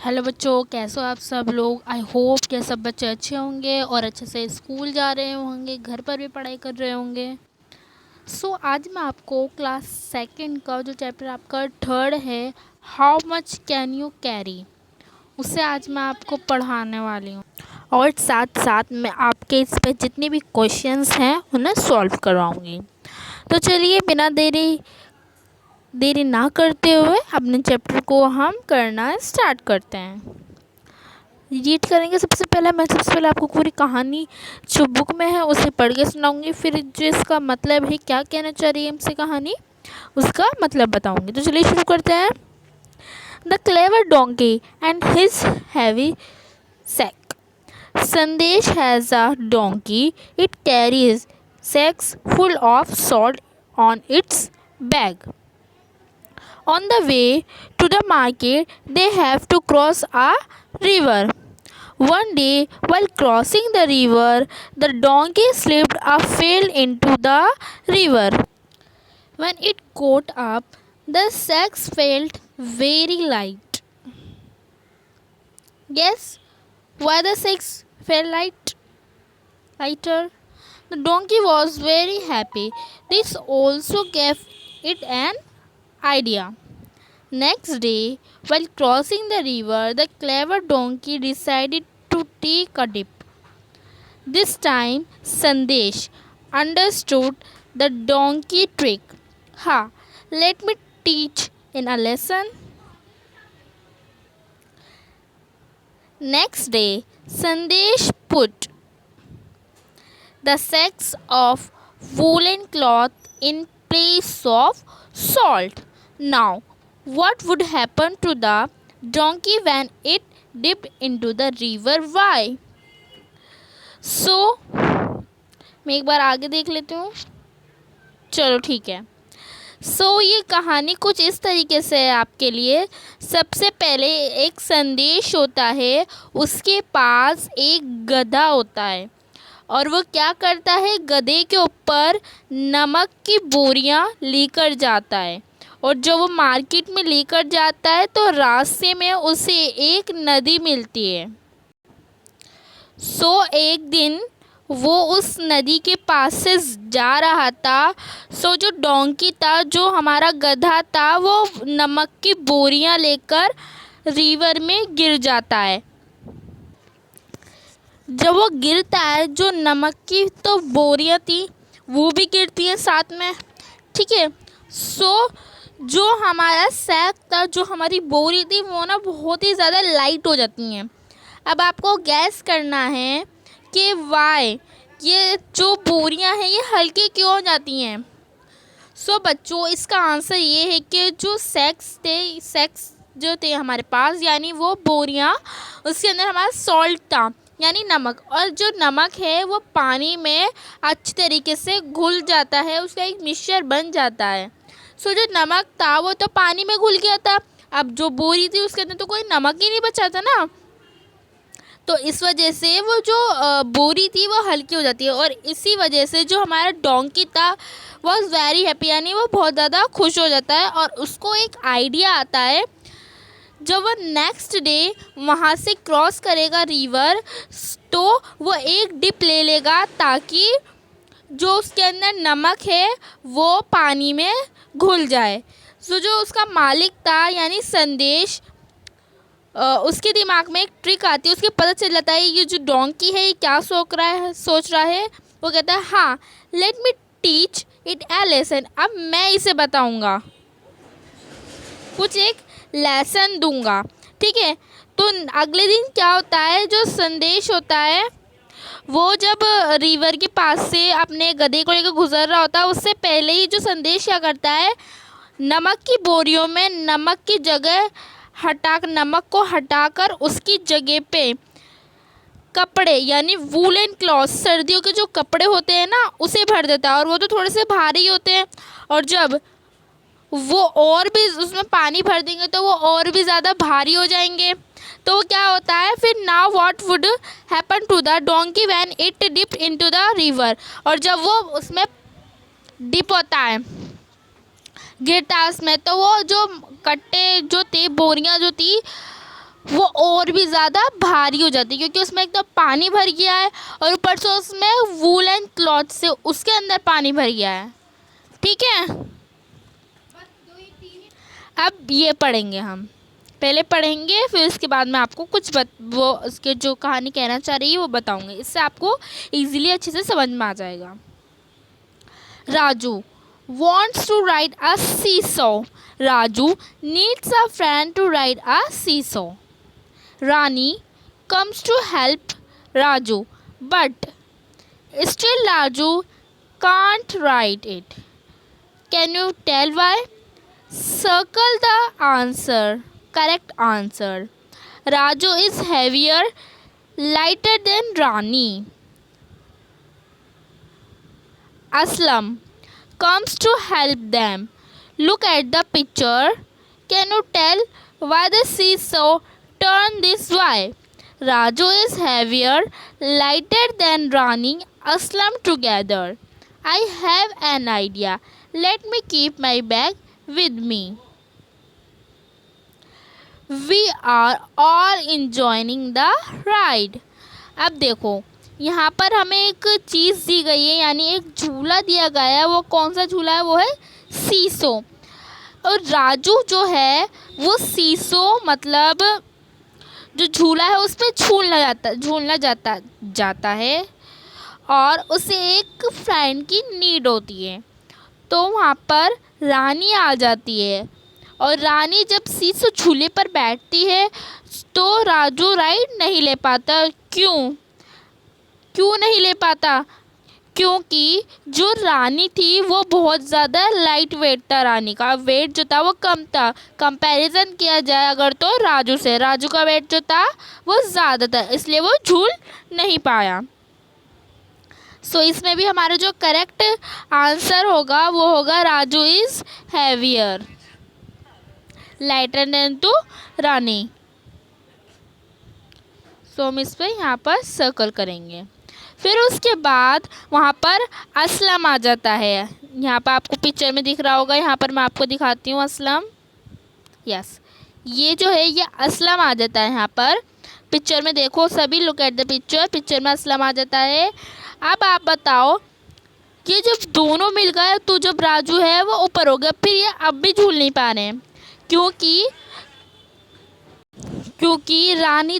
Hello बच्चों, कैसे हो आप सब लोग। आई होप कि सब बच्चे अच्छे होंगे और अच्छे से स्कूल जा रहे होंगे, घर पर भी पढ़ाई कर रहे होंगे। आज मैं आपको क्लास सेकंड का जो चैप्टर आपका थर्ड है, how much can you carry, उसे आज मैं आपको पढ़ाने वाली हूँ और साथ साथ मैं आपके इस पे जितने भी क्वेश्चंस हैं उन्हें सॉल्व करवाऊँगी। तो चलिए बिना देरी ना करते हुए अपने चैप्टर को हम करना स्टार्ट करते हैं। रीड करेंगे। सबसे पहले आपको पूरी कहानी जो बुक में है उसे पढ़ के सुनाऊंगी, फिर जो इसका मतलब है, क्या कहना चाह रही है हमसे कहानी, उसका मतलब बताऊंगी। तो चलिए शुरू करते हैं। The clever donkey and his heavy sack. Sandesh has a donkey, it carries sacks full of salt on its back. On the way to the market, they have to cross a river. One day, while crossing the river, the donkey slipped and fell into the river. When it caught up, the sacks felt very light. Guess why the sacks felt lighter? The donkey was very happy. This also gave it an idea. Next day, while crossing the river, the clever donkey decided to take a dip. This time, Sandesh understood the donkey trick. Ha! Let me teach in a lesson. Next day, Sandesh put the sacks of woolen cloth in place of salt. Now, what would happen to the donkey when it dipped into the river? Why? मैं एक बार आगे देख लेती हूँ। चलो ठीक है। ये कहानी कुछ इस तरीके से है आपके लिए। सबसे पहले एक संदेश होता है, उसके पास एक गधा होता है और वो क्या करता है, गधे के ऊपर नमक की बोरियां लेकर जाता है और जब वो मार्केट में लेकर जाता है तो रास्ते में उसे एक नदी मिलती है। एक दिन वो उस नदी के पास से जा रहा था। जो डोंकी था, जो हमारा गधा था, वो नमक की बोरियां लेकर रिवर में गिर जाता है। जब वो गिरता है, जो नमक की तो बोरियां थी वो भी गिरती है साथ में, ठीक है। जो हमारा सैक था, जो हमारी बोरी थी, वो ना बहुत ही ज़्यादा लाइट हो जाती हैं। अब आपको गैस करना है कि वाई ये जो बोरियां हैं ये हल्की क्यों हो जाती हैं। बच्चों, इसका आंसर ये है कि जो सैक्स जो थे हमारे पास, यानी वो बोरियां, उसके अंदर हमारा सॉल्ट था यानी नमक, और जो नमक है वो पानी में अच्छी तरीके से घुल जाता है, उसका एक मिक्सचर बन जाता है। जो नमक था वो तो पानी में घुल गया था, अब जो बोरी थी उसके अंदर तो कोई नमक ही नहीं बचा था ना। तो इस वजह से वो जो बोरी थी वो हल्की हो जाती है और इसी वजह से जो हमारा डोंकी था वो वेरी हैप्पी, यानी वो बहुत ज़्यादा खुश हो जाता है और उसको एक आइडिया आता है। जब वो नेक्स्ट डे वहाँ से क्रॉस करेगा रिवर, तो वो एक डिप ले लेगा ताकि जो उसके अंदर नमक है वो पानी में घुल जाए। जो उसका मालिक था यानी संदेश, उसके दिमाग में एक ट्रिक आती है, उसके पता चल जाता है ये जो डोंकी है ये क्या सोच रहा है। वो कहता है, हाँ, let me teach it A lesson, अब मैं इसे बताऊंगा, कुछ एक लेसन दूंगा, ठीक है। तो अगले दिन क्या होता है, जो संदेश होता है वो जब रिवर के पास से अपने गधे को लेकर गुजर रहा होता है, उससे पहले ही जो संदेश क्या करता है, नमक की बोरियों में नमक की जगह नमक को हटाकर उसकी जगह पे कपड़े यानी वूलन क्लॉथ, सर्दियों के जो कपड़े होते हैं ना, उसे भर देता है और वो तो थोड़े से भारी होते हैं, और जब वो और भी उसमें पानी भर देंगे तो वो और भी ज़्यादा भारी हो जाएंगे। तो क्या होता है फिर, now what would happen to the donkey when it dipped into the river, और जब वो उसमें डिप होता है, गिरता है उसमें, तो वो जो कट्टे जो थे, बोरियां जो थी, वो और भी ज़्यादा भारी हो जाती है, क्योंकि उसमें एक तो पानी भर गया है और ऊपर से उसमें वूलन क्लॉथ से उसके अंदर पानी भर गया है। ठीक है, अब ये पढ़ेंगे हम, पहले पढ़ेंगे फिर उसके बाद मैं आपको कुछ वो उसके जो कहानी कहना चाह रही है वो बताऊंगी, इससे आपको इजीली अच्छे से समझ में आ जाएगा। Raju wants to ride a seesaw. Raju needs a friend to ride a seesaw. Rani comes to help Raju, but still Raju can't ride it. Can you tell why? Circle the answer. Correct answer. Raju is heavier, lighter than Rani. Aslam comes to help them. Look at the picture. Can you tell why the seesaw turned this way? Raju is heavier, lighter than Rani, Aslam together. I have an idea. Let me keep my bag with me. We are all enjoying the ride. अब देखो, यहाँ पर हमें एक चीज़ दी गई है, यानी एक झूला दिया गया है। वो कौन सा झूला है? वो है सीसो। और राजू जो है वो सीसो मतलब जो झूला है उस पर झूलना जाता है और उसे एक फ्रेंड की नीड होती है। तो वहाँ पर रानी आ जाती है और रानी जब सीसो झूले पर बैठती है तो राजू राइड नहीं ले पाता। क्यों नहीं ले पाता? क्योंकि जो रानी थी वो बहुत ज़्यादा लाइट वेट था। रानी का वेट जो था वो कम था। कंपैरिजन किया जाए अगर तो राजू से, राजू का वेट जो था वो ज़्यादा था, इसलिए वो झूल नहीं पाया। सो इसमें भी हमारा जो करेक्ट आंसर होगा वो होगा Raju is heavier, lighter than to Rani. So हम इस पर यहाँ पर सर्कल करेंगे। फिर उसके बाद वहाँ पर असलम आ जाता है। यहाँ पर आपको पिक्चर में दिख रहा होगा, यहाँ पर मैं आपको दिखाती हूँ असलम। यस, ये जो है ये असलम आ जाता है यहाँ पर पिक्चर में। देखो सभी, look at the picture. Picture में असलम आ जाता है। अब आप बताओ कि जब दोनों मिल गए तो जब राजू है वो ऊपर हो गया, फिर ये अब भी झूल नहीं पा रहे हैं क्योंकि रानी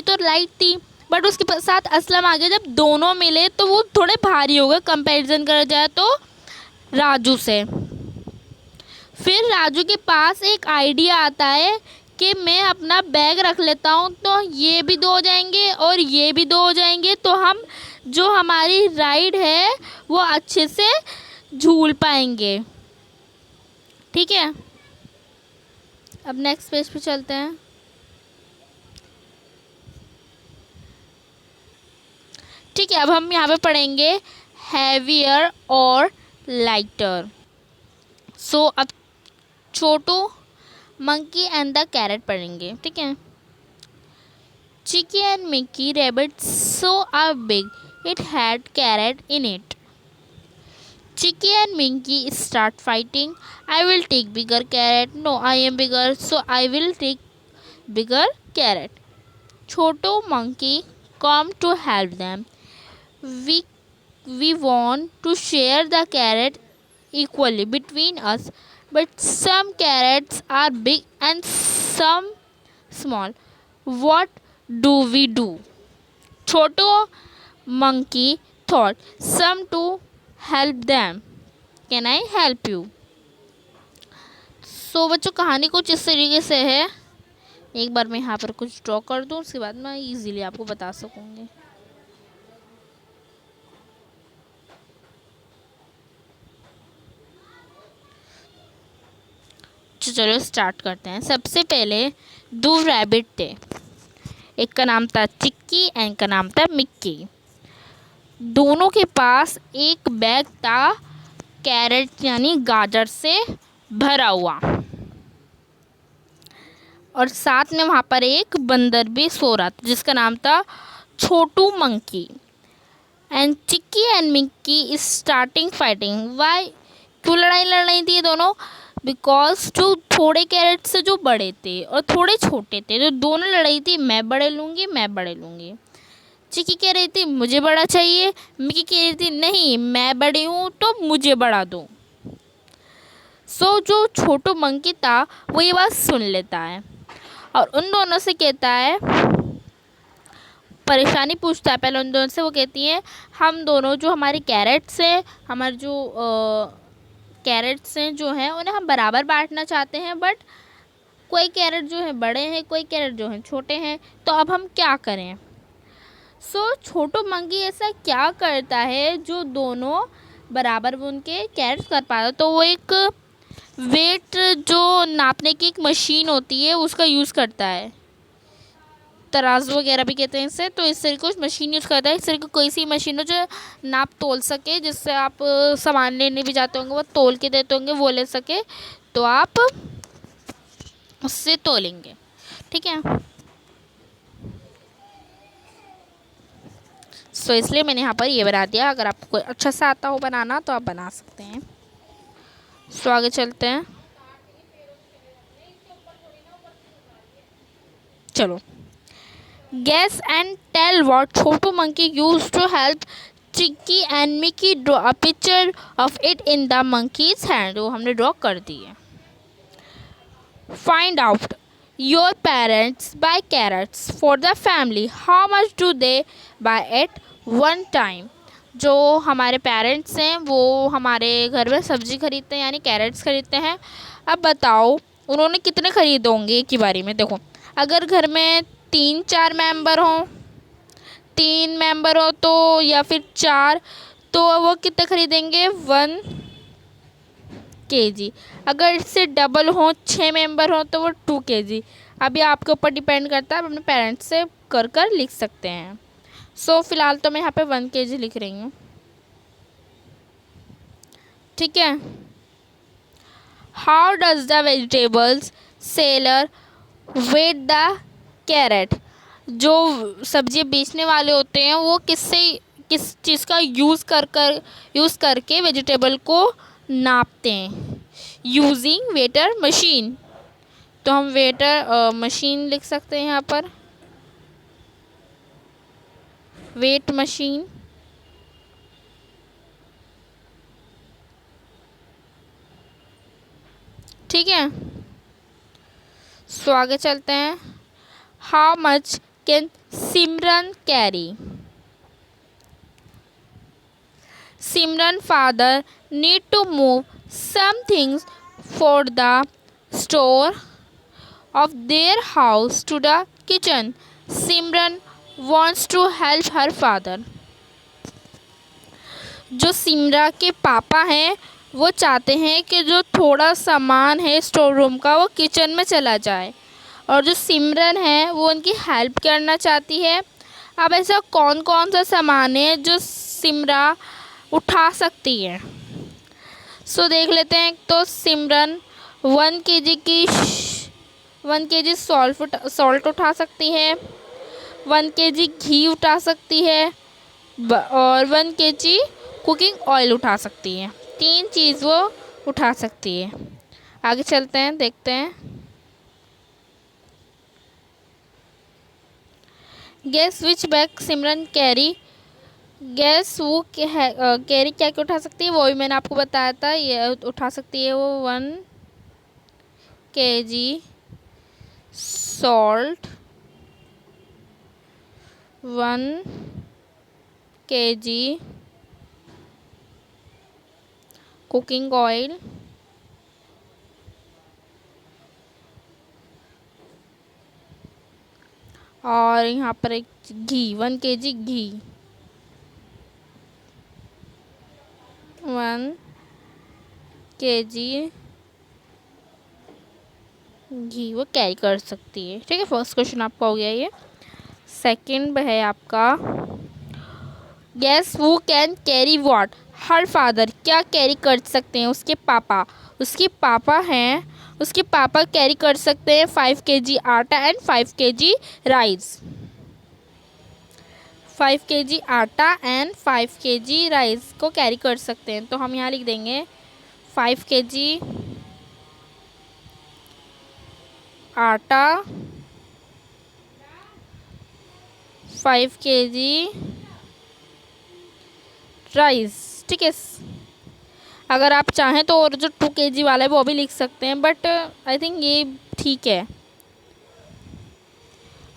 तो लाइट थी, बट उसके साथ असलम आ गया। जब दोनों मिले तो वो थोड़े भारी हो गए कंपैरिजन करा जाए तो राजू से। फिर राजू के पास एक आइडिया आता है कि मैं अपना बैग रख लेता हूँ, तो ये भी 2 हो जाएंगे और ये भी 2 हो जाएंगे, तो हम जो हमारी राइड है वो अच्छे से झूल पाएंगे। ठीक है, अब नेक्स्ट पेज पे चलते हैं। ठीक है, अब हम यहाँ पे पढ़ेंगे हैवियर और लाइटर। सो अब Chhotu monkey and the carrot पढ़ेंगे। ठीक है। Chicky and Micky rabbit so a big it had carrot in it. Chicky and Minky start fighting. I will take bigger carrot. No, I am bigger, so I will take bigger carrot. Choto monkey come to help them. We want to share the carrot equally between us, but some carrots are big and some small. What do we do? Choto monkey thought, some to help them. Can I help you? सो बच्चों कहानी कुछ इस तरीके से है। एक बार मैं यहाँ पर कुछ ड्रॉ कर दूँ, उसके बाद मैं इजीली आपको बता सकूँगी। चलो स्टार्ट करते हैं। सबसे पहले 2 रैबिट थे, एक का नाम था चिक्की एंड का नाम था मिक्की। दोनों के पास एक बैग था कैरेट यानी गाजर से भरा हुआ, और साथ में वहाँ पर एक बंदर भी सो रहा था जिसका नाम था Chhotu monkey. And Chicky and Micky is starting fighting. Why? क्यों लड़ाई लड़ रही थी ये दोनों? बिकॉज जो थोड़े कैरेट से जो बड़े थे और थोड़े छोटे थे, तो दोनों लड़ाई थी, मैं बड़े लूँगी, मैं बड़े लूँगी। चिकी कह रही थी मुझे बड़ा चाहिए, मिकी कह रही थी नहीं मैं बड़ी हूँ तो मुझे बड़ा दो। जो छोटू मंकी था वो ये बात सुन लेता है और उन दोनों से कहता है, परेशानी पूछता है पहले उन दोनों से। वो कहती है हम दोनों जो हमारे कैरेट्स हैं, हमारे जो कैरेट्स हैं जो हैं उन्हें हम बराबर बांटना चाहते हैं, बट कोई कैरेट जो है बड़े हैं, कोई कैरेट जो हैं छोटे हैं, तो अब हम क्या करें। छोटू मंकी ऐसा क्या करता है जो दोनों बराबर उनके कैरेट्स कर पाता, तो वो एक वेट जो नापने की एक मशीन होती है उसका यूज़ करता है, तराजू वगैरह भी कहते हैं इसे। तो इस तरह कुछ मशीन यूज़ करता है, इस तरह की कोई सी मशीन हो जो नाप तोल सके, जिससे आप सामान लेने भी जाते होंगे वो तोल के देते होंगे, वो ले सके तो आप उससे तोलेंगे, ठीक है। इसलिए मैंने यहाँ पर ये बना दिया। अगर आपको कोई अच्छा सा आता हो बनाना तो आप बना सकते हैं। आगे चलते हैं, चलो। Guess and tell what Chotu Monkey used to help Chicky and Mickey draw a picture of it in the monkey's hand। वो हमने ड्रॉ कर दी है। Find out your parents buy carrots for the family। How much do they buy at one time। जो हमारे parents हैं वो हमारे घर में सब्जी खरीदते हैं, यानी कैरेट्स खरीदते हैं। अब बताओ उन्होंने कितने खरीदे होंगे एक ही बारी में। देखो अगर घर में 3-4 मेंबर हों, 3 मेंबर हो तो या फिर 4, तो वो कितने खरीदेंगे 1 kg। अगर इससे डबल हो 6 मेंबर हो तो वो 2 kg। अभी आपके ऊपर डिपेंड करता है, आप अपने पेरेंट्स से कर लिख सकते हैं। फ़िलहाल तो मैं यहाँ पे 1 kg लिख रही हूँ, ठीक है। How does the vegetables seller weigh the carrot. जो सब्जी बेचने वाले होते हैं वो किस चीज़ का यूज़ करके वेजिटेबल को नापते हैं, यूजिंग वेटर मशीन। तो हम वेटर मशीन लिख सकते हैं यहाँ पर, वेट मशीन। ठीक है, आगे चलते हैं। How much can Simran carry. Simran father need to move some things for the store of their house to the kitchen। Simran wants to help her father। जो सिमरा के पापा हैं वो चाहते हैं कि जो थोड़ा सामान है स्टोर रूम का वो किचन में चला जाए, और जो सिमरन है वो उनकी हेल्प करना चाहती है। अब ऐसा कौन कौन सा सामान है जो सिमरा उठा सकती है। देख लेते हैं। तो सिमरन 1 kg सॉल्ट उठा सकती है, 1 kg घी उठा सकती है, और 1 kg कुकिंग ऑयल उठा सकती है। 3 चीज़ वो उठा सकती है। आगे चलते हैं, देखते हैं। Gas which bag Simran carry. Gas वो कैरी क्या क्या उठा सकती है, वो भी मैंने आपको बताया था। ये उठा सकती है वो 1 kg salt, 1 kg cooking oil, और यहाँ पर एक घी, 1 kg घी, 1 kg घी वो कैरी कर सकती है। ठीक है, फर्स्ट क्वेश्चन आपका हो गया ये। सेकंड है आपका, गैस वो can carry what her father. क्या कैरी कर सकते हैं उसके पापा। उसके पापा हैं, उसके पापा कैरी कर सकते हैं 5 kg आटा एंड 5 kg राइस। 5 kg आटा एंड 5 kg राइस को कैरी कर सकते हैं। तो हम यहाँ लिख देंगे 5 kg आटा 5 kg राइस, ठीक है। अगर आप चाहें तो और जो 2 kg वाला है वो भी लिख सकते हैं, बट आई थिंक ये ठीक है।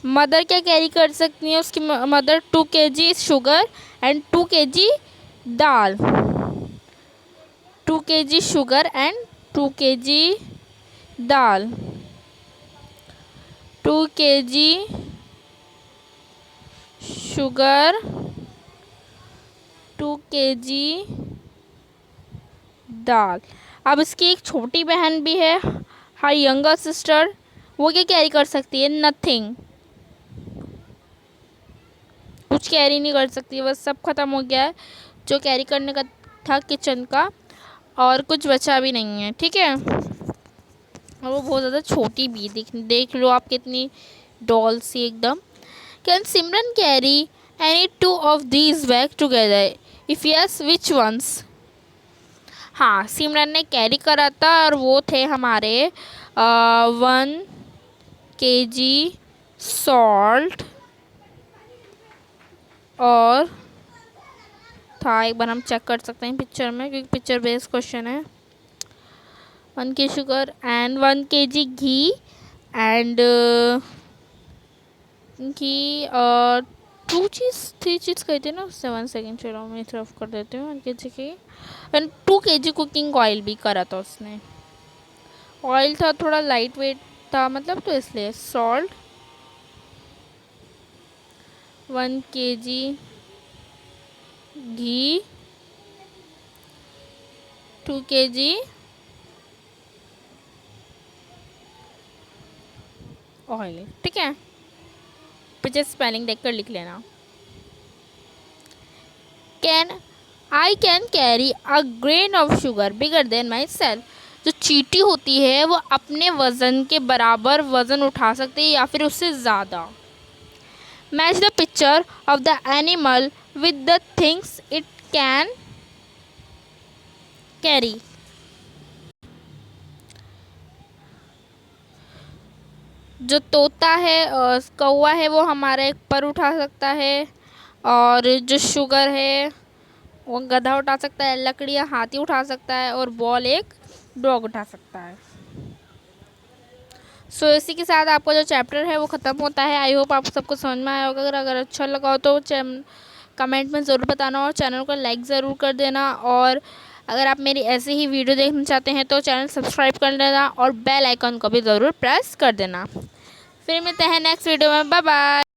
मदर क्या कैरी कर सकती है, उसकी mother 2 kg sugar and 2 kg dal, 2 kg sugar and 2 kg dal, 2 kg sugar, 2 kg दाल। अब इसकी एक छोटी बहन भी है, हाई यंगर सिस्टर, वो क्या कैरी कर सकती है? नथिंग, कुछ कैरी नहीं कर सकती, बस सब खत्म हो गया है जो कैरी करने का था किचन का, और कुछ बचा भी नहीं है, ठीक है। और वो बहुत ज़्यादा छोटी भी, देख लो आप कितनी डॉल सी एकदम। Can Simran carry any 2 of these bag together? If yes, which ones? हाँ, सिमरन ने कैरी करा था और वो थे हमारे 1 kg सॉल्ट, और था, एक बार हम चेक कर सकते हैं पिक्चर में, क्योंकि पिक्चर बेस्ड क्वेश्चन है। 1 kg शुगर एंड 1 kg घी एंड घी, 3 चीज़ कहते हैं ना उससे। 1 सेकेंड, चलो मैं तरफ कर देती हूँ। 1 kg घी एंड 2 kg कुकिंग ऑयल भी करा था उसने। ऑयल था थोड़ा लाइट वेट था मतलब, तो इसलिए सॉल्ट 1 kg घी, 2 kg ऑयल, ठीक है। पीछे स्पेलिंग देखकर लिख लेना। I can carry a grain of sugar bigger than my self. जो चींटी होती है वो अपने वज़न के बराबर वज़न उठा सकती है या फिर उससे ज़्यादा। Match the picture of the animal with the things it can carry. जो तोता है, कौवा है, वो हमारे पर उठा सकता है, और जो शुगर है वो गधा उठा सकता है, लकड़ियाँ हाथी उठा सकता है, और बॉल एक डॉग उठा सकता है। सो इसी के साथ आपका जो चैप्टर है वो ख़त्म होता है। आई होप आप सबको समझ में आया होगा। अगर अच्छा लगा हो तो कमेंट में ज़रूर बताना, और चैनल को लाइक ज़रूर कर देना। और अगर आप मेरी ऐसे ही वीडियो देखना चाहते हैं तो चैनल सब्सक्राइब कर लेना, और बेल आइकन को भी ज़रूर प्रेस कर देना। फिर मिलते हैं नेक्स्ट वीडियो में। Bye bye.